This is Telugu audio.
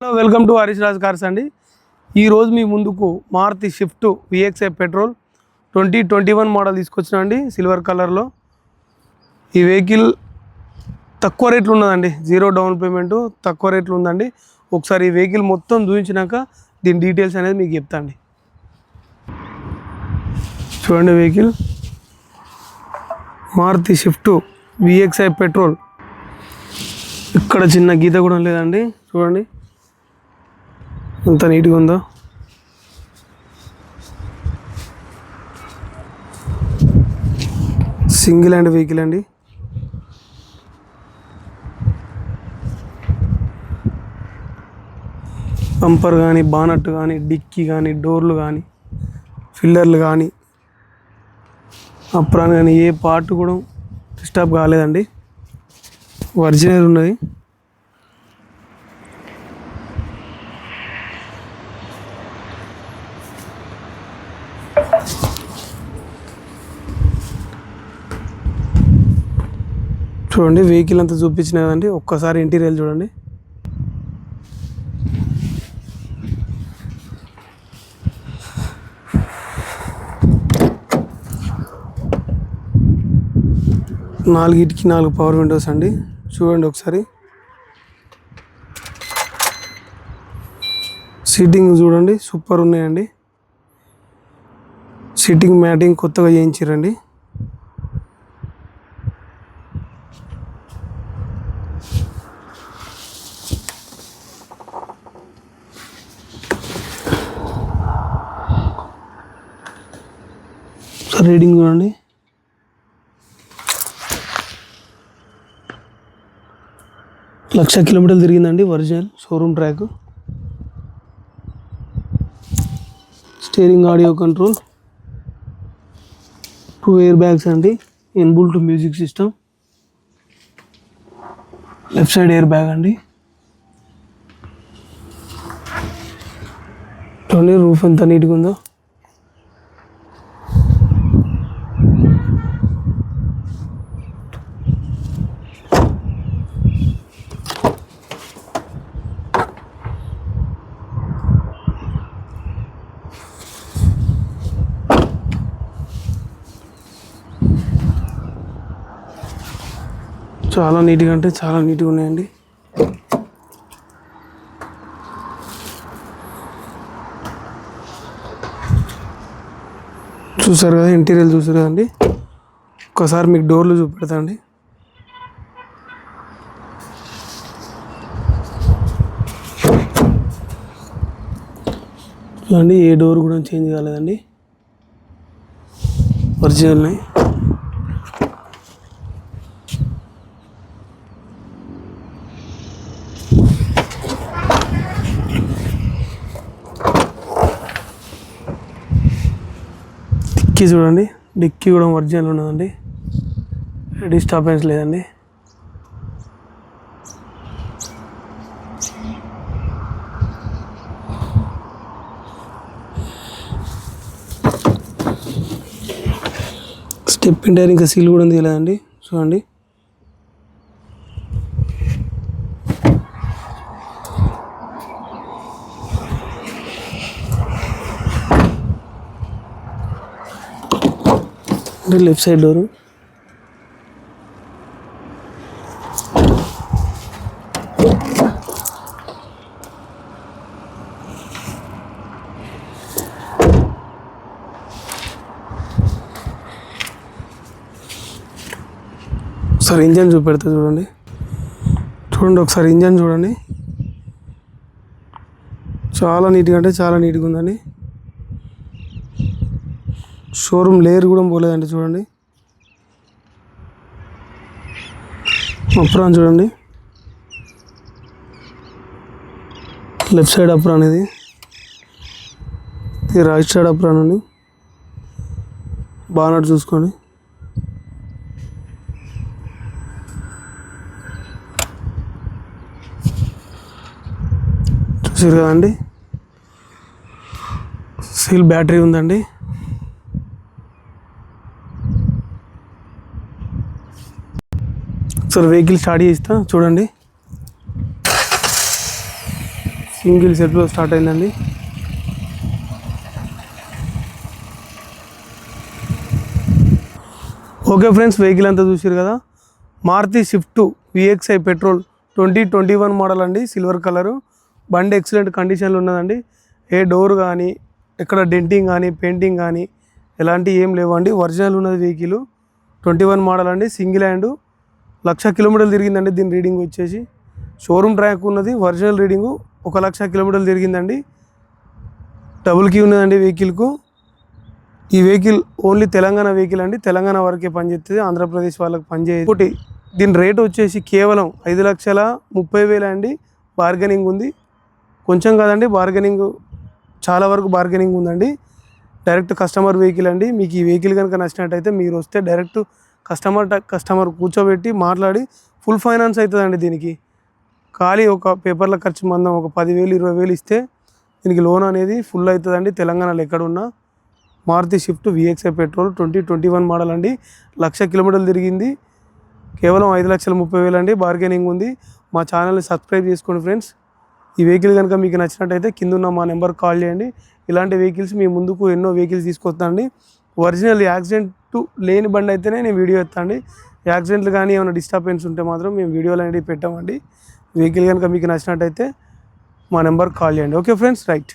Hello welcome to Harish Raj cars అండి. ఈరోజు మీ ముందుకు Maruti Swift VXI petrol 2021 model తీసుకొచ్చినా అండి, సిల్వర్ కలర్లో. ఈ వెహికల్ తక్కువ రేట్లు ఉన్నదండి, జీరో డౌన్ పేమెంట్, తక్కువ రేట్లు ఉందండి. ఒకసారి ఈ వెహికల్ మొత్తం చూపించినాక దీని డీటెయిల్స్ అనేది మీకు చెప్తా అండి. చూడండి, vehicle Maruti Swift VXI petrol. ఇక్కడ చిన్న గీత కూడా లేదండి, చూడండి ఎంత నీట్గా ఉందో. సింగిల్ హ్యాండ్ వెహికల్ అండి. బంపర్ కానీ, బానట్ కానీ, డిక్కీ కానీ, డోర్లు కానీ, ఫిల్లర్లు కానీ, అప్రాన్ కానీ ఏ పార్ట్ కూడా డిస్టర్బ్ కాలేదండి, ఒరిజినల్ ఉన్నది. చూడండి, వెహికల్ అంతా చూపించిన కదండి, ఒక్కసారి ఇంటీరియర్ చూడండి. నాలుగిటికి 4 పవర్ విండోస్ అండి, చూడండి ఒకసారి. సీటింగ్ చూడండి, సూపర్ ఉన్నాయండి. సీటింగ్ మ్యాటింగ్ కొత్తగా చేయించారండి. రీడింగ్ చూడండి, 1,00,000 కిలోమీటర్లు తిరిగిందండి, original showroom track. Steering audio control, 2 air bags అండి, inbuilt music system, left side air bag అండి. చూడండి రూఫ్ ఎంత నీట్గా ఉందో. చాలా నీట్గా అంటే చాలా నీట్గా ఉన్నాయండి. చూసారు కదా, ఇంటీరియర్ చూసారు కదండి. ఒక్కసారి మీకు డోర్లు చూపెడతా అండి. చూడండి, ఏ డోర్ కూడా చేంజ్ కాలేదండి, ఒరిజినల్ని. డిక్కీ చూడండి, డిక్కీ కూడా ఒరిజినల్ ఉన్నదండి, డిస్టర్బెన్స్ లేదండి. స్టెప్ ఇన్ టైర్ ఇంకా సీల్ కూడా తీయలేదండి, చూడండి. లెఫ్ట్ సైడ్ డోరు, ఒకసారి ఇంజన్ చూపెడతా చూడండి. చూడండి ఒకసారి ఇంజన్ చూడండి, చాలా నీట్గా అంటే చాలా నీట్గా ఉందండి. షోరూమ్ లేయర్ కూడా పోలేదండి, చూడండి. అప్రాన్ చూడండి, లెఫ్ట్ సైడ్ అప్రాన్, ఇది రైట్ సైడ్ అప్రాన్ అండి. బానట్ చూసుకోండి. చూసారు కదండి, సీల్ బ్యాటరీ ఉందండి. ఒకసారి వెహికల్ స్టార్ట్ చేస్తా చూడండి. సింగిల్ సెట్లో స్టార్ట్ అయిందండి. ఓకే ఫ్రెండ్స్, వెహికల్ అంతా చూసారు కదా. Maruti Swift VXI petrol 2021 model అండి, సిల్వర్ కలరు. బండి ఎక్సలెంట్ కండిషన్లో ఉన్నదండి. ఏ డోర్ కానీ, ఎక్కడ డెంటింగ్ కానీ, పెయింటింగ్ కానీ ఎలాంటివి ఏం లేవండి. ఒరిజినల్ ఉన్నది వెహికల్. 21 మోడల్ అండి, సింగిల్ హ్యాండ్. 1,00,000 కిలోమీటర్లు తిరిగిందండి. దీని రీడింగ్ వచ్చేసి షోరూమ్ ట్రాక్ ఉన్నది. ఒరిజినల్ రీడింగు 1,00,000 కిలోమీటర్లు తిరిగిందండి. డబుల్ కీ ఉన్నదండి వెహికల్కు. ఈ వెహికల్ ఓన్లీ తెలంగాణ వెహికల్ అండి. తెలంగాణ వరకే పనిచేస్తుంది, ఆంధ్రప్రదేశ్ వాళ్ళకి పనిచేయదు. ఒకటి దీని రేట్ వచ్చేసి కేవలం 5,30,000 అండి. బార్గెనింగ్ ఉంది, కొంచెం కాదండి, బార్గెనింగ్ చాలా వరకు బార్గెనింగ్ ఉందండి. డైరెక్ట్ కస్టమర్ వెహికల్ అండి. మీకు ఈ వెహికల్ కనుక నచ్చినట్టయితే మీరు వస్తే డైరెక్ట్ కస్టమర్ కూర్చోబెట్టి మాట్లాడి ఫుల్ ఫైనాన్స్ అవుతుందండి. దీనికి ఖాళీ ఒక పేపర్ల ఖర్చు మందం ఒక 10,000 20,000 ఇస్తే దీనికి లోన్ అనేది ఫుల్ అవుతుందండి. తెలంగాణలో ఎక్కడున్నా Maruti Swift VXI petrol 2021 model అండి. 1,00,000 కిలోమీటర్లు తిరిగింది. కేవలం 5,30,000 అండి. బార్గెనింగ్ ఉంది. మా ఛానల్ని సబ్స్క్రైబ్ చేసుకోండి ఫ్రెండ్స్. ఈ వెహికల్ కనుక మీకు నచ్చినట్టయితే కింద ఉన్న మా నెంబర్ కాల్ చేయండి. ఇలాంటి వెహికల్స్ మీ ముందుకు ఎన్నో వెహికల్స్ తీసుకొస్తానండి. ఒరిజినల్ యాక్సిడెంట్ లేని బండి అయితేనే నేను వీడియో ఎత్తాండి. యాక్సిడెంట్లు కానీ ఏమైనా డిస్టర్బెన్స్ ఉంటే మాత్రం మేము వీడియోలు అనేవి పెట్టామండి. వెహికల్ కనుక మీకు నచ్చినట్టయితే మా నెంబర్ కాల్ చేయండి. Okay friends, right.